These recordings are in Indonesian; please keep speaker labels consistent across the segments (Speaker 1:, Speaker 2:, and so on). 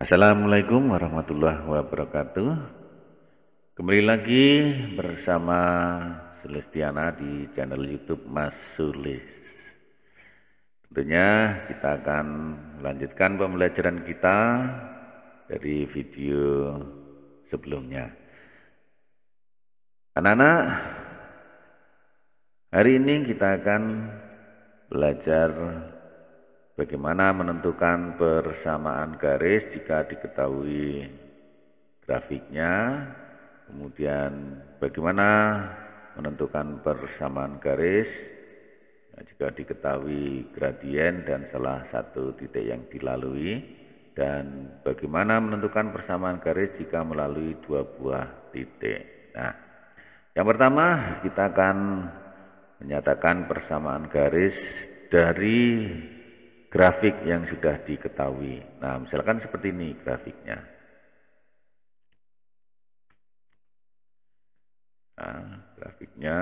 Speaker 1: Assalamualaikum warahmatullahi wabarakatuh. Kembali lagi bersama Celestiana di channel YouTube Mas Sulis. Tentunya kita akan melanjutkan pembelajaran kita dari video sebelumnya. Anak-anak, hari ini kita akan belajar bagaimana menentukan persamaan garis jika diketahui grafiknya, kemudian bagaimana menentukan persamaan garis jika diketahui gradien dan salah satu titik yang dilalui, dan bagaimana menentukan persamaan garis jika melalui dua buah titik. Nah, yang pertama kita akan menyatakan persamaan garis dari grafik yang sudah diketahui. Nah, misalkan seperti ini grafiknya. Nah, grafiknya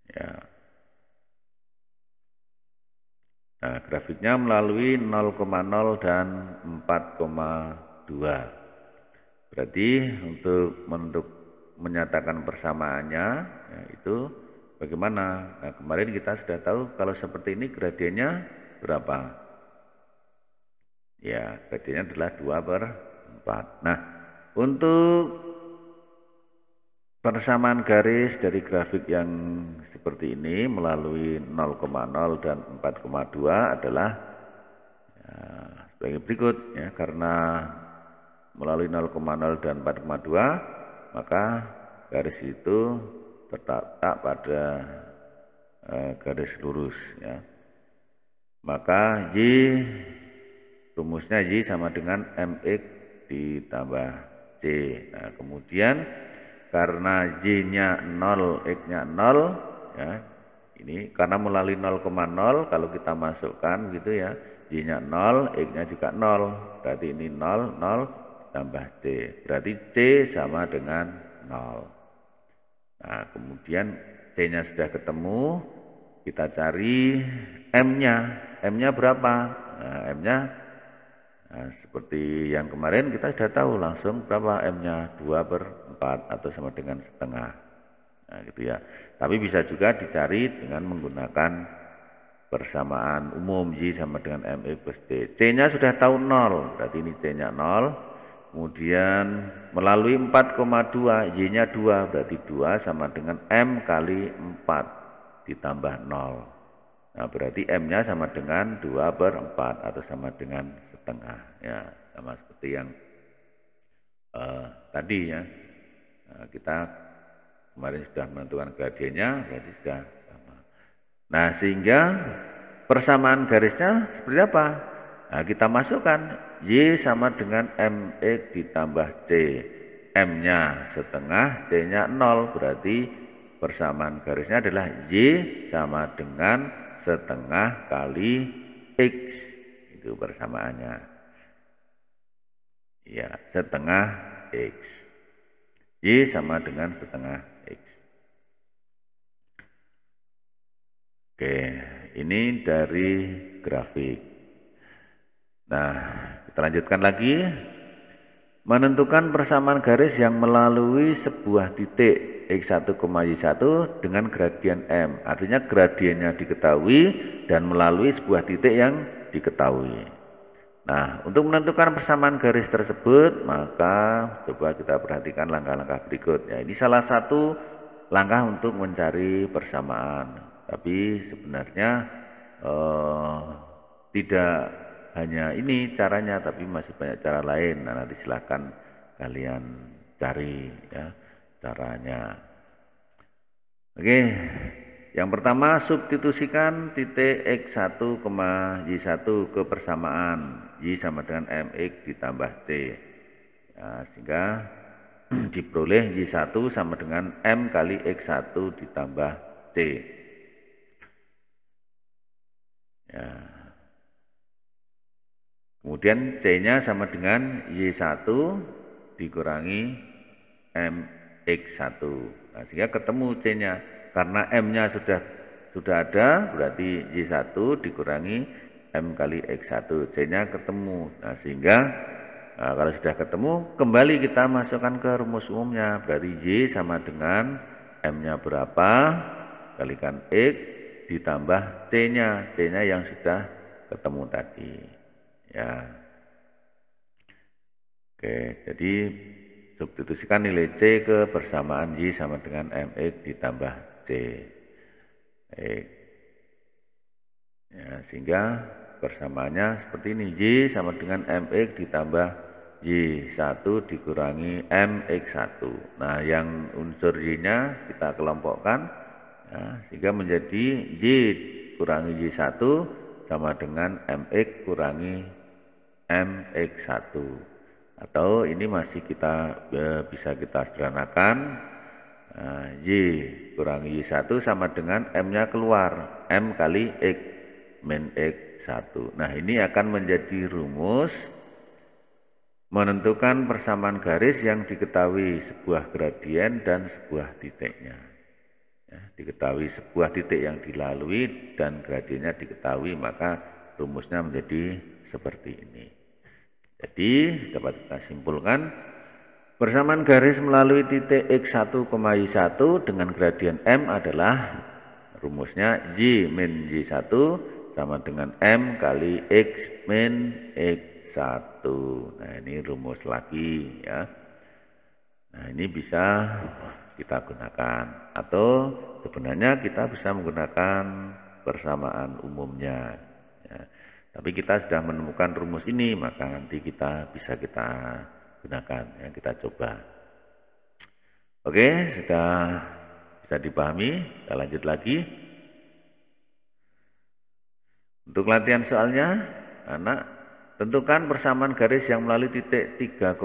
Speaker 1: ya. Nah, grafiknya melalui 0,0 dan 4,2. Berarti untuk menyatakan persamaannya itu bagaimana? Nah, kemarin kita sudah tahu kalau seperti ini gradiennya berapa? Ya, gradiennya adalah 2/4. Nah, untuk persamaan garis dari grafik yang seperti ini melalui 0,0 dan 4,2 adalah ya, sebagai berikut ya, karena melalui 0,0 dan 4,2 maka garis itu terletak pada garis lurus ya. Maka Y, rumusnya Y sama dengan MX ditambah C. Nah, kemudian karena Y-nya 0, X-nya 0 ya. Ini karena melalui 0,0 kalau kita masukkan gitu ya, Y-nya 0, X-nya juga 0. Berarti ini 0, 0 tambah C. Berarti C sama dengan 0. Nah, kemudian C-nya sudah ketemu, kita cari M-nya. M-nya berapa? Nah, M-nya seperti yang kemarin kita sudah tahu langsung berapa M-nya, 2/4 atau sama dengan setengah. Nah, gitu ya. Tapi bisa juga dicari dengan menggunakan persamaan umum Y sama dengan MX plus C. C-nya sudah tahu 0, berarti ini C-nya 0. Kemudian melalui 4,2, Y-nya 2, berarti 2 sama dengan M kali 4 ditambah 0. Nah, berarti M-nya sama dengan 2/4 atau sama dengan setengah. Ya, sama seperti yang tadi ya. Nah, kita kemarin sudah menentukan gradiennya, berarti sudah sama. Nah, sehingga persamaan garisnya seperti apa? Nah, kita masukkan Y sama dengan MX ditambah C. M-nya setengah, C-nya 0, berarti persamaan garisnya adalah Y sama dengan setengah kali X. Itu persamaannya. Ya, setengah X. Y sama dengan setengah X. Oke, ini dari grafik. Nah, kita lanjutkan lagi. Menentukan persamaan garis yang melalui sebuah titik X1, Y1 dengan gradien M. Artinya gradiennya diketahui dan melalui sebuah titik yang diketahui. Nah, untuk menentukan persamaan garis tersebut, maka coba kita perhatikan langkah-langkah berikut. Ya, ini salah satu langkah untuk mencari persamaan. Tapi sebenarnya tidak hanya ini caranya, tapi masih banyak cara lain. Nah, nanti silahkan kalian cari ya caranya. Oke, yang pertama substitusikan titik X1, Y1 ke persamaan Y sama dengan MX ditambah C. Ya, sehingga diperoleh Y1 sama dengan M kali X1 ditambah C. Ya. Kemudian C-nya sama dengan Y1 dikurangi MX1. Nah, sehingga ketemu C-nya. Karena M-nya sudah ada, berarti Y1 dikurangi M kali X1, C-nya ketemu. Nah, sehingga kalau sudah ketemu, kembali kita masukkan ke rumus umumnya. Berarti Y sama dengan M-nya berapa, kalikan X, ditambah C-nya. C-nya yang sudah ketemu tadi. Ya. Oke, jadi substitusikan nilai C ke persamaan Y sama dengan MX ditambah C. Baik. Ya, sehingga persamaannya seperti ini, Y sama dengan MX ditambah Y1 dikurangi MX1. Nah, yang unsur Y-nya kita kelompokkan, ya, sehingga menjadi Y kurangi Y1 sama dengan MX kurangi MX1. Atau ini masih bisa kita sederhanakan, Y kurangi Y1 sama dengan M-nya keluar, M kali X min X1. Nah, ini akan menjadi rumus menentukan persamaan garis yang diketahui sebuah gradien dan sebuah titiknya. Ya, diketahui sebuah titik yang dilalui dan gradiennya diketahui, maka rumusnya menjadi seperti ini. Jadi dapat kita simpulkan, persamaan garis melalui titik X1, Y1 dengan gradien M adalah rumusnya Y min Y1 sama dengan M kali X min X1. Nah, ini rumus lagi ya. Nah, ini bisa kita gunakan, atau sebenarnya kita bisa menggunakan persamaan umumnya ya. Tapi kita sudah menemukan rumus ini, maka nanti kita gunakan ya, kita coba. Oke, sudah bisa dipahami. Kita lanjut lagi. Untuk latihan soalnya, anak tentukan persamaan garis yang melalui titik 3,5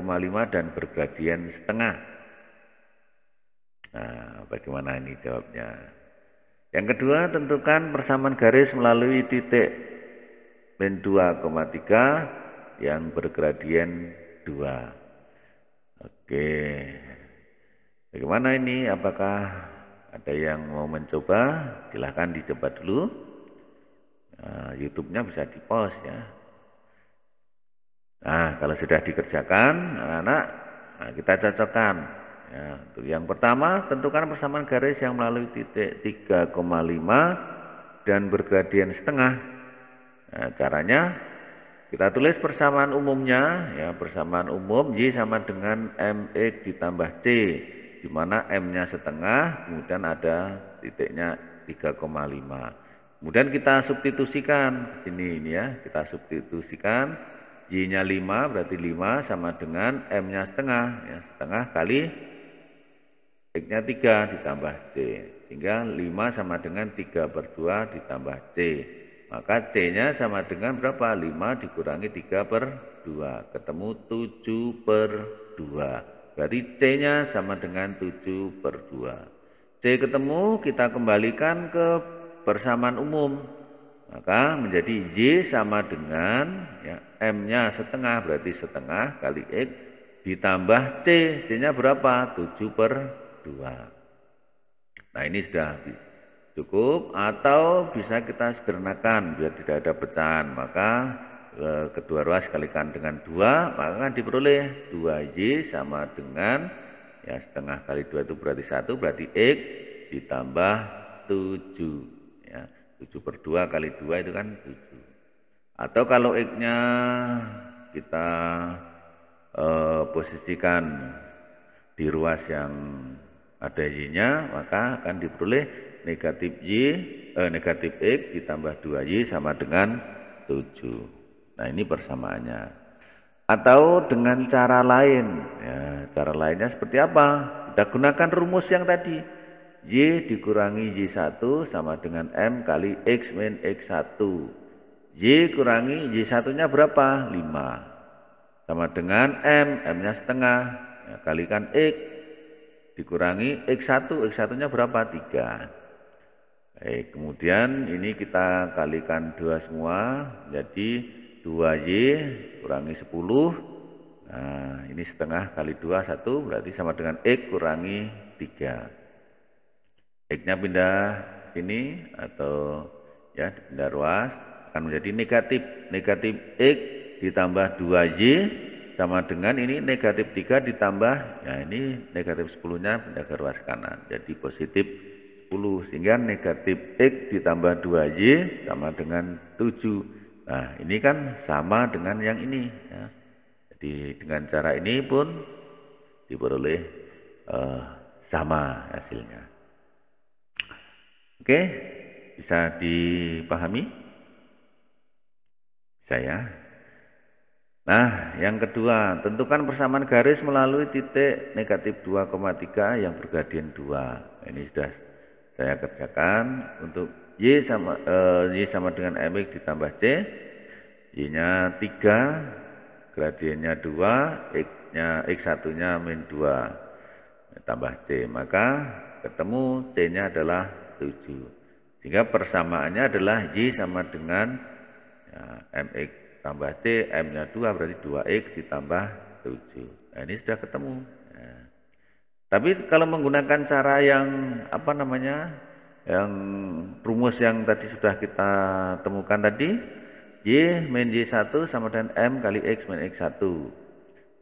Speaker 1: dan bergradien setengah. Nah, bagaimana ini jawabnya? Yang kedua, tentukan persamaan garis melalui titik min 2,3 yang bergradien 2. Oke, bagaimana ini? Apakah ada yang mau mencoba? Silahkan dicoba dulu. YouTube-nya bisa di-pause ya. Nah, kalau sudah dikerjakan, anak-anak, kita cocokkan. Ya, untuk yang pertama, tentukan persamaan garis yang melalui titik 3,5 dan bergradien setengah. Nah, caranya kita tulis persamaan umumnya, ya, persamaan umum Y sama dengan MX ditambah C, di mana M-nya setengah, kemudian ada titiknya 3,5. Kemudian kita substitusikan ke sini ini ya, kita substitusikan Y-nya 5 berarti 5 sama dengan M-nya setengah, ya, setengah kali X-nya 3 ditambah C, sehingga 5 sama dengan 3/2 ditambah C. Maka C-nya sama dengan berapa? 5 dikurangi 3/2, ketemu 7/2. Berarti C-nya sama dengan 7/2. C ketemu, kita kembalikan ke persamaan umum, maka menjadi Y sama dengan ya, M-nya setengah berarti setengah kali X ditambah C, C-nya berapa? 7/2. Nah, ini sudah cukup, atau bisa kita sederhanakan biar tidak ada pecahan, maka kedua ruas kalikan dengan 2, maka diperoleh 2Y sama dengan ya, setengah kali 2 itu berarti 1, berarti X ditambah 7. Ya, 7/2 kali 2 itu kan 7. Atau kalau X-nya kita posisikan di ruas yang ada Y-nya, maka akan diperoleh negatif X ditambah 2Y sama dengan 7. Nah, ini persamaannya. Atau dengan cara lain, ya, cara lainnya seperti apa? Kita gunakan rumus yang tadi. Y dikurangi Y1 sama dengan M kali X min X1. Y kurangi Y1-nya berapa? 5. Sama dengan M, M-nya setengah. Ya, kalikan X dikurangi X1, X1-nya berapa? 3. Baik, kemudian ini kita kalikan 2 semua, jadi 2Y kurangi 10. Nah, ini setengah kali 2, 1, berarti sama dengan X kurangi 3. X-nya pindah sini atau ya pindah ruas, akan menjadi negatif. Negatif X ditambah 2Y sama dengan ini negatif 3 ditambah, ya ini negatif 10-nya pindah ke ruas kanan. Jadi positif 10, sehingga negatif X ditambah 2Y sama dengan 7. Nah ini kan sama dengan yang ini. Ya. Jadi dengan cara ini pun diperoleh sama hasilnya. Oke, bisa dipahami? Saya. Nah, yang kedua, tentukan persamaan garis melalui titik negatif 2,3 yang bergradian 2. Ini sudah saya kerjakan untuk Y sama dengan MX ditambah C. Y-nya 3, gradiennya 2, X-nya X1-nya min 2 tambah C. Maka ketemu C-nya adalah 7. Sehingga persamaannya adalah Y sama dengan ya, MX tambah C, M-nya 2 berarti 2X ditambah 7. Nah ini sudah ketemu. Nah, tapi kalau menggunakan cara yang apa namanya, yang rumus yang tadi sudah kita temukan tadi, Y min Y1 sama dengan M kali X min X1.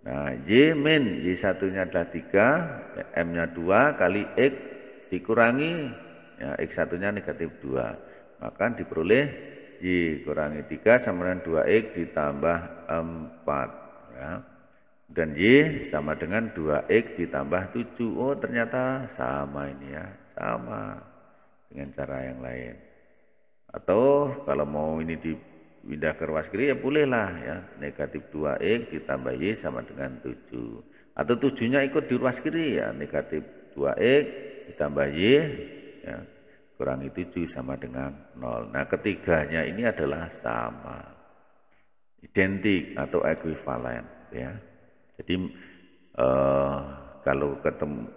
Speaker 1: Nah Y min Y1-nya adalah 3, M-nya 2 kali X dikurangi ya, X1-nya negatif 2. Maka diperoleh Y kurangi 3 sama dengan 2X ditambah 4 ya. Dan Y sama dengan 2X ditambah 7. Oh ternyata sama ini ya, sama dengan cara yang lain. Atau kalau mau ini dipindah ke ruas kiri ya bolehlah ya, negatif 2X ditambah Y sama dengan 7. Atau 7-nya ikut di ruas kiri ya, negatif 2X ditambah Y ya, kurangi 7 sama dengan 0. Nah ketiganya ini adalah sama, identik atau ekuivalen ya. Jadi kalau ketemu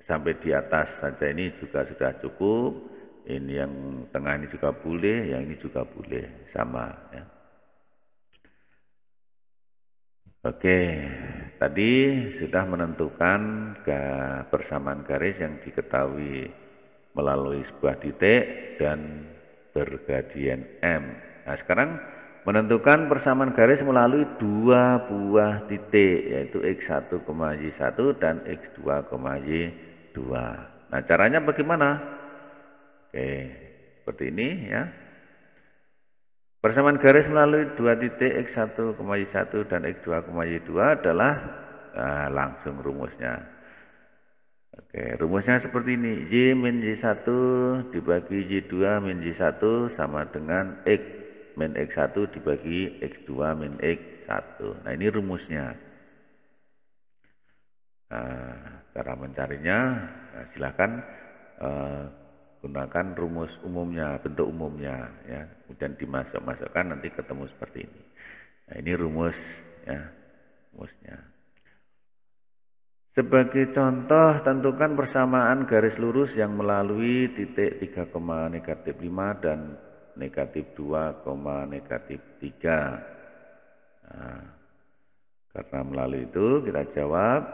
Speaker 1: sampai di atas saja ini juga sudah cukup. Ini yang tengah ini juga boleh, yang ini juga boleh, sama ya. Oke, tadi sudah menentukan persamaan garis yang diketahui melalui sebuah titik dan bergradien M. Nah sekarang menentukan persamaan garis melalui dua buah titik, yaitu X1, Y1 dan X2, Y2. Nah caranya bagaimana? Oke, seperti ini ya. Persamaan garis melalui dua titik X1, Y1 dan X2, Y2 adalah langsung rumusnya. Oke, rumusnya seperti ini. Y min Y1 dibagi Y2 min Y1 sama dengan X min X1 dibagi X2 min X1. Nah, ini rumusnya. Nah, cara mencarinya, nah, silakan gunakan rumus umumnya, bentuk umumnya. Ya. Kemudian dimasukkan nanti ketemu seperti ini. Nah, ini rumus, ya, rumusnya. Sebagai contoh, tentukan persamaan garis lurus yang melalui titik 3, negatif 5 dan negatif 2, negatif 3. Nah, karena melalui itu kita jawab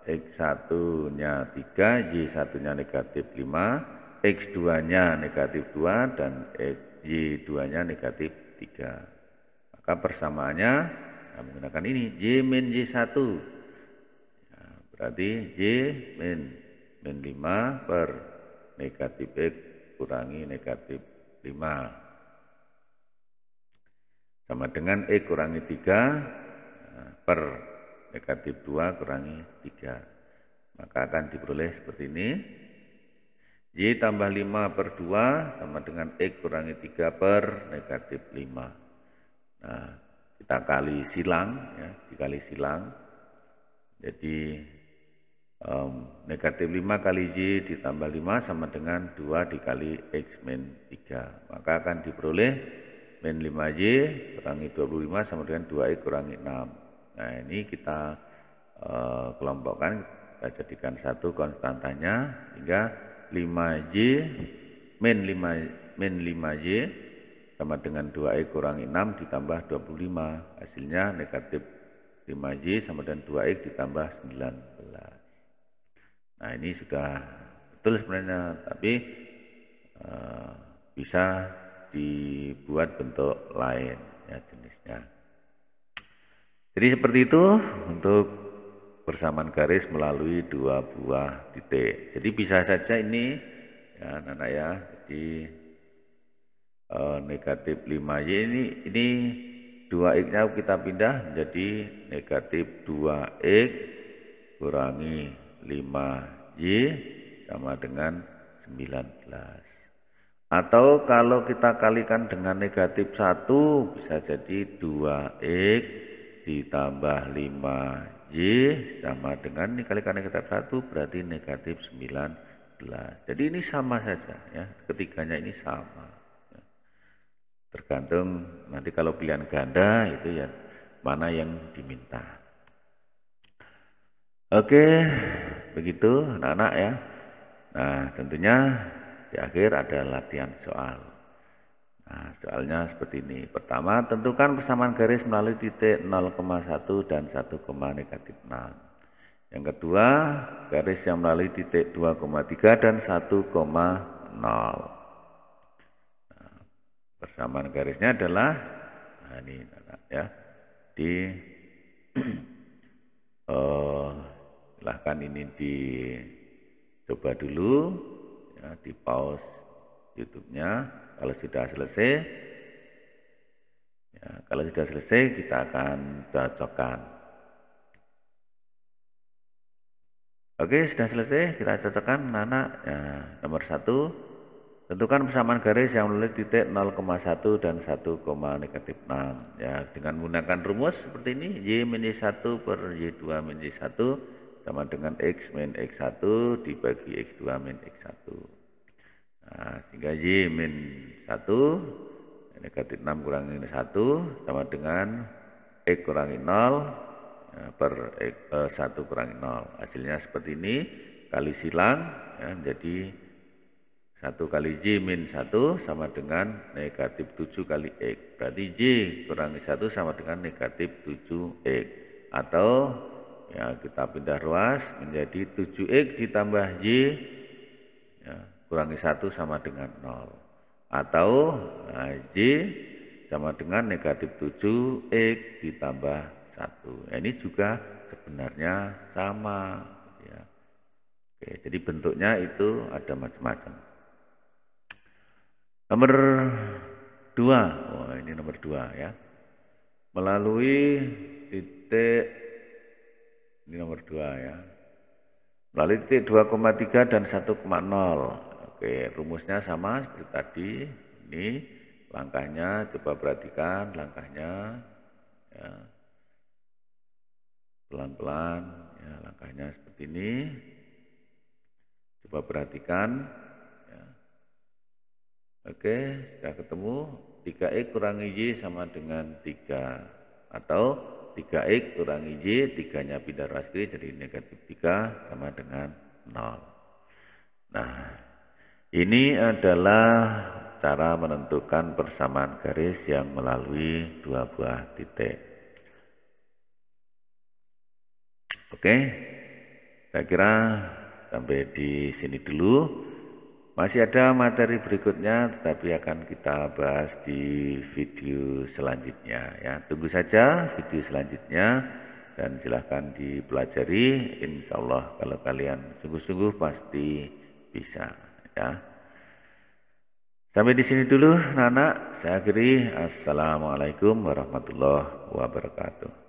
Speaker 1: X1-nya 3, Y1-nya negatif 5, X2-nya negatif 2, dan Y2-nya negatif 3. Maka persamaannya menggunakan ini, Y min Y1. Berarti Y min 5 per negatif X kurangi negatif 5 sama dengan X kurangi 3 per negatif 2 kurangi 3. Maka akan diperoleh seperti ini. Y tambah 5 per 2 sama dengan X kurangi 3 per negatif 5. Nah, kita kali silang ya, dikali silang. Jadi negatif 5 kali Y ditambah 5 sama dengan 2 dikali X min 3. Maka akan diperoleh min 5Y kurangi 25 sama dengan 2X kurangi 6. Nah ini kita kelompokkan, kita jadikan satu konstantanya, hingga 5Y min 5Y sama dengan 2X kurangi 6 ditambah 25. Hasilnya negatif 5Y sama dengan 2X ditambah 19. Nah ini sudah betul sebenarnya, tapi bisa dibuat bentuk lain ya jenisnya. Jadi seperti itu untuk persamaan garis melalui dua buah titik. Jadi bisa saja ini ya anak-anak ya. Jadi negatif 5Y ini 2X-nya kita pindah menjadi negatif 2X kurangi 5Y sama dengan 19. Atau kalau kita kalikan dengan negatif 1 bisa jadi 2X ditambah 5Y sama dengan dikalikan negatif 1 berarti negatif 19. Jadi ini sama saja ya, ketiganya ini sama. Tergantung nanti kalau pilihan ganda itu ya mana yang diminta. Oke, begitu anak-anak ya. Nah, tentunya di akhir ada latihan soal. Nah, soalnya seperti ini. Pertama, tentukan persamaan garis melalui titik 0,1 dan 1, negatif 6. Yang kedua, garis yang melalui titik 2,3 dan 1,0. Persamaan garisnya adalah nah ini ya di silahkan ini dicoba dulu ya, di pause YouTube-nya kalau sudah selesai ya, kalau sudah selesai kita akan cocokkan. Oke, sudah selesai kita cocokkan anak-anak ya, nomor 1. Tentukan persamaan garis yang melalui titik 0,1 dan 1, negatif 6. Ya, dengan menggunakan rumus seperti ini, Y min Y1 per Y2 min Y1 sama dengan X min X1 dibagi X2 min X1. Nah, sehingga Y min 1, negatif 6 kurangi 1 sama dengan X kurangi 0 ya, per X, 1 kurangi 0. Hasilnya seperti ini, kali silang ya, menjadi 1 kali Y min 1 sama dengan negatif 7 kali X. Berarti Y kurangi 1 sama dengan negatif 7X. Atau ya kita pindah ruas menjadi 7X ditambah Y ya, kurangi 1 sama dengan 0. Atau nah, Y sama dengan negatif 7X ditambah 1. Ya, ini juga sebenarnya sama. Ya. Oke, jadi bentuknya itu ada macam-macam. Nomor 2, oh ini nomor 2 ya. Melalui titik, ini nomor 2 ya. Melalui titik 2,3 dan 1,0. Oke, rumusnya sama seperti tadi. Ini langkahnya, coba perhatikan langkahnya. Ya. Pelan-pelan, ya, langkahnya seperti ini. Coba perhatikan. Oke, sudah ketemu 3X kurangi Y sama dengan 3 atau 3X kurangi Y, 3-nya pindah ruas kiri jadi negatif 3 sama dengan 0. Nah, ini adalah cara menentukan persamaan garis yang melalui dua buah titik. Oke, saya kira sampai di sini dulu. Masih ada materi berikutnya, tetapi akan kita bahas di video selanjutnya. Ya, tunggu saja video selanjutnya dan silahkan dipelajari. Insya Allah kalau kalian sungguh-sungguh pasti bisa. Ya. Sampai di sini dulu, anak-anak. Saya akhiri. Assalamualaikum warahmatullahi wabarakatuh.